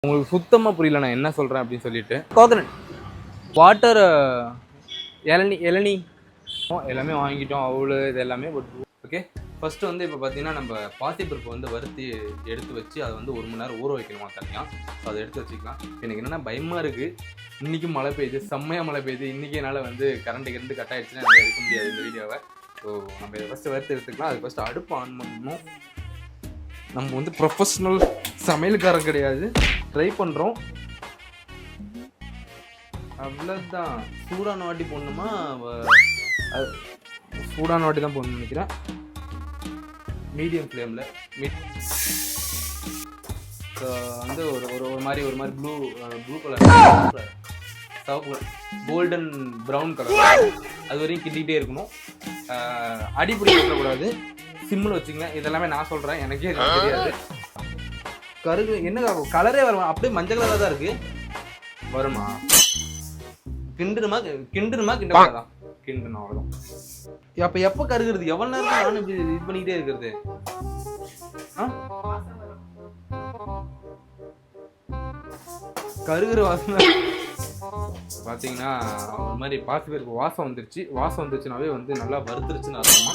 உங்களுக்கு சுத்தமாக புரியல நான் என்ன சொல்கிறேன் அப்படின்னு சொல்லிட்டு. கோதனன் வாட்டர் இளநீ எல்லாமே வாங்கிட்டோம். அவ்வளோ இது எல்லாமே ஓகே. ஃபஸ்ட்டு வந்து இப்போ பார்த்தீங்கன்னா நம்ம பாசிப்பருப்பு வந்து வறுத்து எடுத்து வச்சு அதை வந்து 1 மணி நேரம் ஊற வைக்கணுமா தனியாக. ஸோ அதை எடுத்து வச்சுக்கலாம். எனக்கு என்னென்னா பயமாக இருக்குது. இன்றைக்கும் மழை பெய்யுது, செம்மையாக மழை பெய்யுது. இன்றைக்கி என்னால் வந்து கரண்ட் கட் ஆகிடுச்சுன்னா என்னால் எடுக்க முடியாது இந்த வீடியோவை. ஸோ நம்ம இதை ஃபஸ்ட்டு வறுத்து எடுத்துக்கலாம். அதுக்கு ஃபஸ்ட்டு அடுப்பு ஆன் பண்ணணும். நம்ம வந்து ப்ரொஃபஷ்னல் சமையல்காரன் கிடையாது, ட்ரை பண்ணுறோம் அவ்வளோதான். சூடான வாட்டி போடணுமா? சூடான வாட்டி தான் போடணும்னு நினைக்கிறேன். மீடியம் ஃப்ளேமில் வந்து ஒரு மாதிரி ப்ளூ கலர் சிவப்பு கோல்டன் ப்ரௌன் கலர் அது வரையும் கிண்டிகிட்டே இருக்கணும். அடிப்படி வைக்கக்கூடாது, சிம்மில் வச்சுங்க. இதெல்லாமே நான் சொல்கிறேன், எனக்கே தெரியாது. கருகு என்ன கலரே வருமா? அப்படியே மஞ்சள் கலராக தான் இருக்குது. வருமா? கிண்டுமா கிண்டதான் கிண்டணும் அவ்வளோதான். அப்போ எப்போ கருகிறது? எவ்வளோ நேரம் நானும் இது பண்ணிக்கிட்டே இருக்கிறது? கருகிற வாசனை பார்த்தீங்கன்னா ஒரு மாதிரி பாசிப்பருப்பு வாசம் வந்துருச்சுனாவே வந்து நல்லா வறுத்துருச்சுன்னு அர்த்தமா.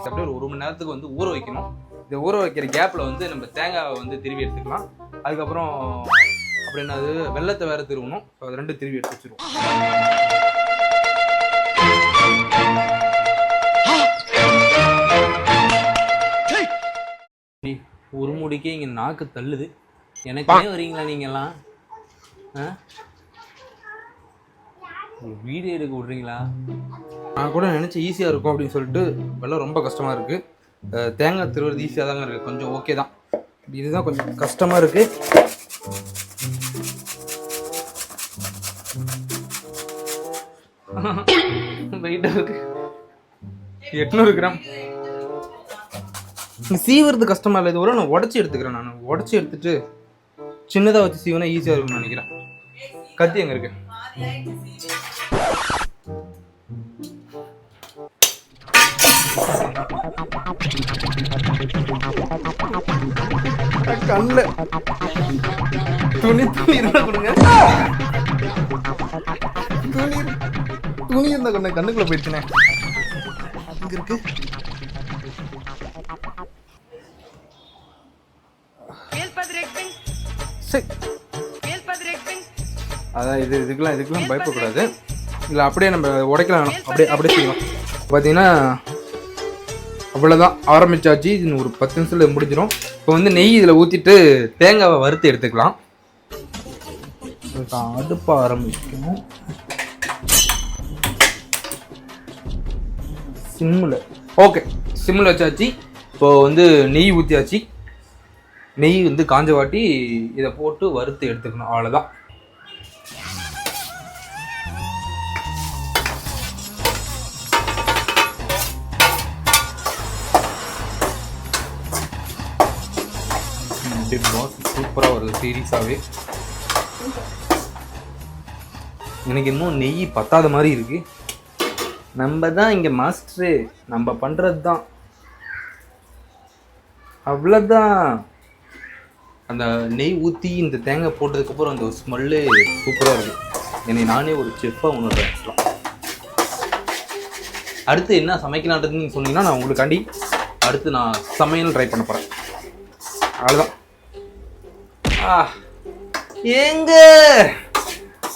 அப்படியே ஒரு 1 மணி நேரத்துக்கு வந்து ஊற வைக்கணும். இந்த ஊற வைக்கிற கேப்பில் வந்து நம்ம தேங்காவை வந்து திருவி எடுத்துக்கலாம். அதுக்கப்புறம் அப்படின்னா அது வெள்ளத்தை வேற திருவணும். ஸோ அது 2 திருவி எடுத்து வச்சிருவோம். ஒரு முடிக்கே இங்கே நாக்கு தள்ளுது. எனக்கே வரீங்களா நீங்கெல்லாம்? வீடியோ எடுக்க விட்றீங்களா? நான் கூட நினச்சி ஈஸியாக இருக்கும் அப்படின்னு சொல்லிட்டு வெள்ளம் ரொம்ப கஷ்டமாக இருக்குது. தேங்காய் திருவுறது ஈஸியாக தாங்க இருக்குது, கொஞ்சம் ஓகே தான். இதுதான் கொஞ்சம் கஷ்டமாக இருக்குது. வெயிட்டாக இருக்கு. 800 கிராம். சீவுறது கஷ்டமா இல்லை. இது ஒரு நான் உடச்சி எடுத்துக்கிறேன். நான் உடச்சி எடுத்துட்டு சின்னதாக வச்சு சீவனா ஈஸியாக இருக்கும்னு நினைக்கிறேன். கத்தி எங்கே இருக்கு? கண்ணில் துணி இருந்தா கொடுங்க. துணி இருந்தா கொஞ்சம் கண்ணுக்குள்ள போயிடுச்சுனே. இங்க இருக்கு. அதான் இதுக்கெல்லாம் பயப்படக்கூடாது. இல்லை அப்படியே நம்ம உடைக்கலாம், அப்படியே செய்யலாம். பார்த்தீங்கன்னா அவ்வளோதான், ஆரம்பிச்சாச்சு. இது ஒரு 10 நிமிஷத்தில் முடிஞ்சிடும். இப்போ வந்து நெய் இதில் ஊற்றிட்டு தேங்காவை வறுத்து எடுத்துக்கலாம். அடுப்ப ஆரம்பிக்கணும். சிம்மில் ஓகே, சிம்மில் வச்சாச்சு. இப்போ வந்து நெய் ஊற்றியாச்சு. நெய் வந்து காஞ்ச வாட்டி இதை போட்டு வறுத்து எடுத்துக்கணும். அவ்வளோதான். பிக் பாஸ் சூப்பராக வருது சீரியஸாகவே. எனக்கு இன்னும் நெய் பத்தாத மாதிரி இருக்கு. நம்ம தான் இங்கே மாஸ்டரு, நம்ம பண்ணுறது தான். அவ்வளோதான். அந்த நெய் ஊற்றி இந்த தேங்காய் போட்டதுக்கப்புறம் அந்த ஸ்மெல்லு சூப்பராக இருக்குது. என்னை நானே ஒரு செஃப்பாக உணர்றேன். அடுத்து என்ன சமைக்கலான்றதுன்னு நீங்கள் சொன்னீங்கன்னா நான் உங்களுக்காண்டி அடுத்து நான் சமையல் ட்ரை பண்ண போகிறேன். அவ்வளோதான். ஏங்க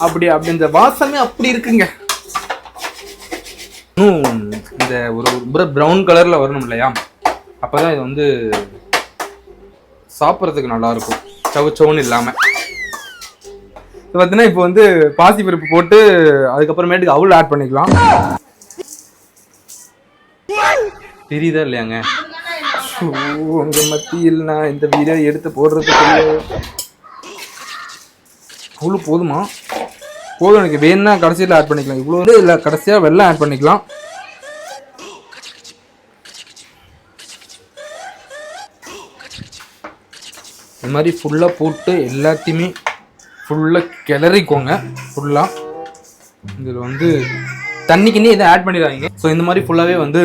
அப்படி இந்த வாசமே அப்படி இருக்குங்க. இந்த ஒரு ப்ரௌன் கலரில் வரணும் இல்லையா? அப்போ தான் இது வந்து சாப்பிட்றதுக்கு நல்லாயிருக்கும், சவுச்சவுன்னு இல்லாமல். இது பார்த்தீங்கன்னா இப்போ வந்து பாசிப்பருப்பு போட்டு அதுக்கப்புறமேட்டுக்கு அவுள் ஆட் பண்ணிக்கலாம். தெரியுதா இல்லையாங்க? உங்க மத்தியில் நான் இந்த வீடியோ எடுத்து போடுறதுக்கு அவ்வளோ போதுமா? போதும். எனக்கு வேணும்னா கடைசியில் ஆட் பண்ணிக்கலாம். இவ்வளோ இல்லை, கடைசியாக வெல்லம் ஆட் பண்ணிக்கலாம். இந்த மாதிரி ஃபுல்லாக போட்டு எல்லாத்தையுமே ஃபுல்லாக கிளறிக்கோங்க. ஃபுல்லாக இதில் வந்து தண்ணிக்குன்னே இதை ஆட் பண்ணிடுறாங்க. ஸோ இந்த மாதிரி ஃபுல்லாகவே வந்து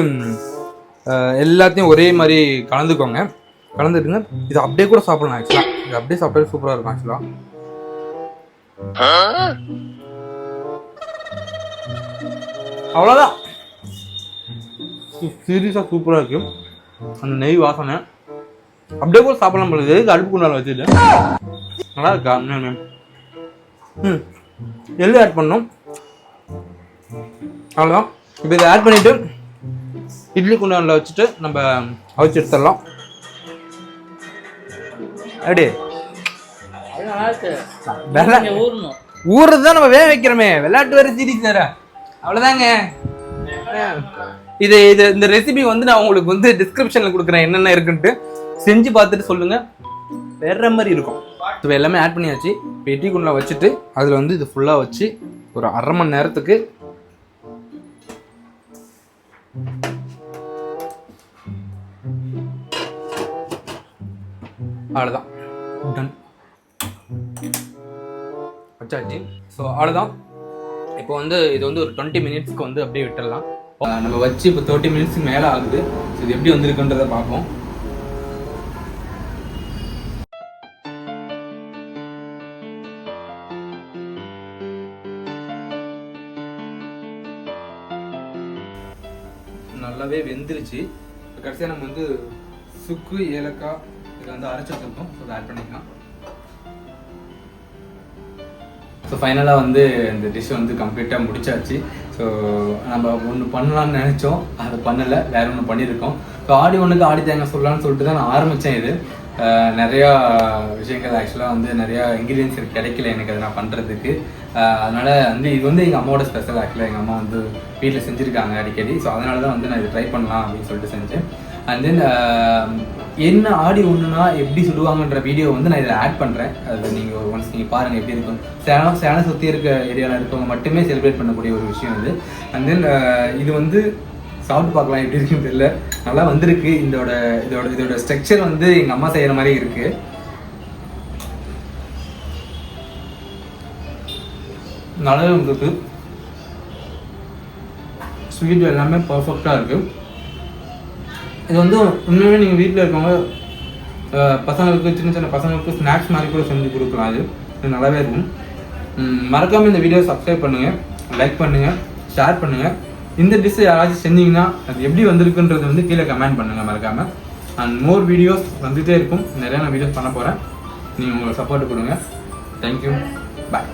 எல்லாத்தையும் ஒரே மாதிரி கலந்துக்கோங்க. கலந்துட்டுங்க. இது அப்படியே கூட சாப்பிடலாம். ஆக்சுவலாக இது அப்படியே சாப்பிட்டாலே சூப்பராக இருக்கும். ஆக்சுவலாக அவ்வளோதான். சீரியஸாக சூப்பராக இருக்கு. அந்த நெய் வாசனை அப்படியே கூட சாப்பிடலாம் போல. எதுக்கு அடுப்பு குண்டால வச்சுட்டு நல்லா இருக்கா? எள்ளு ஆட் பண்ணோம். அவ்வளோதான். இப்போ இதை ஆட் பண்ணிவிட்டு இட்லி குண்டானில் வச்சுட்டு நம்ம அவிச்சு எடுத்துடலாம். அப்படி ஊறுறது தான் நம்ம வேக வைக்கிறோமே. விளையாட்டு வேறு சீரிஸ் வேற. அவ்வளோதாங்க. இது இந்த ரெசிபி வந்து நான் உங்களுக்கு வந்து டிஸ்கிரிப்ஷனில் கொடுக்குறேன் என்னென்ன இருக்குன்ட்டு. செஞ்சு பார்த்துட்டு சொல்லுங்கள். வேற மாதிரி இருக்கும். இப்போ எல்லாமே ஆட் பண்ணியாச்சு. இப்போ இட்லி குண்டில் வச்சுட்டு அதில் வந்து இது ஃபுல்லாக வச்சு ஒரு 1/2 மணி நேரத்துக்கு அவ்வளோதான் டன் வச்சாச்சு. ஸோ அவ்வளோதான். இப்போ வந்து இது வந்து ஒரு 20 மினிட்ஸ்க்கு வந்து அப்படியே விட்டுடலாம். நம்ம வச்சு இப்போ 30 மினிட்ஸ்க்கு மேலே ஆகுது. ஸோ இது எப்படி வந்திருக்குன்றதை பார்ப்போம். நல்லாவே வெந்துருச்சு. இப்போ கடைசியாக நம்ம வந்து சுக்கு ஏலக்காய் இதை வந்து அரைச்சி வச்சுருக்கோம். ஸோ அதை ஆட் பண்ணிக்கலாம். ஸோ ஃபைனலாக வந்து இந்த டிஷ் வந்து கம்ப்ளீட்டாக முடிச்சாச்சு. ஸோ நம்ம ஒன்று பண்ணலான்னு நினச்சோம், அதை பண்ணலை, வேற ஒன்று பண்ணியிருக்கோம். ஸோ ஆடி ஒன்றுக்கு ஆடி தேங்காய் சொல்லலான்னு சொல்லிட்டு தான் நான் ஆரம்பித்தேன். இது நிறையா விஷயங்கள் ஆக்சுவலாக வந்து நிறையா இன்க்ரீடியன்ஸ் கிடைக்கல எனக்கு அதை நான் பண்ணுறதுக்கு. அதனால் வந்து இது வந்து எங்கள் அம்மாவோட ஸ்பெஷல். ஆக்சுவலாக எங்கள் அம்மா வந்து வீட்டில் செஞ்சுருக்காங்க அடிக்கடி. ஸோ அதனால தான் வந்து நான் இது ட்ரை பண்ணலாம் அப்படின்னு சொல்லிட்டு செஞ்சேன். அண்ட் தென் என்ன ஆடி ஒன்றுனா எப்படி சுடுவாங்கன்ற வீடியோ வந்து நான் இதில் ஆட் பண்ணுறேன். அது நீங்கள் ஒன்ஸ் நீங்கள் பாருங்கள் எப்படி இருக்கும். சேலம் சுற்றி இருக்க ஏரியாவில் இருக்கவங்க மட்டுமே செலிப்ரேட் பண்ணக்கூடிய ஒரு விஷயம் இது. அண்ட் தென் இது வந்து சாப்பிட்டு பார்க்கலாம் எப்படி இருக்குன்னு தெரியல. நல்லா வந்திருக்கு. இதோட ஸ்ட்ரக்சர் வந்து எங்கள் அம்மா செய்கிற மாதிரி இருக்குது. நல்லாவே வந்துருக்கு. ஸ்வீட் எல்லாமே பர்ஃபெக்டாக இருக்குது. இது வந்து உண்மையுமே நீங்கள் வீட்டில் இருக்கவங்க பசங்களுக்கு சின்ன சின்ன பசங்களுக்கு ஸ்நாக்ஸ் மாதிரி கூட செஞ்சு கொடுக்கலாம். இது நல்லாவே இருக்கும். மறக்காமல் இந்த வீடியோ சப்ஸ்கிரைப் பண்ணுங்கள், லைக் பண்ணுங்கள், ஷேர் பண்ணுங்கள். இந்த டிஷ்ஷை யாராச்சும் செஞ்சீங்கன்னா அது எப்படி வந்திருக்குன்றது வந்து கீழே கமெண்ட் பண்ணுங்கள் மறக்காமல். அண்ட் மோர் வீடியோஸ் வந்துகிட்டே இருக்கும். நிறையா நான் வீடியோஸ் பண்ண போகிறேன். நீங்கள் உங்களை சப்போர்ட் கொடுங்க. தேங்க்யூ. பாய்.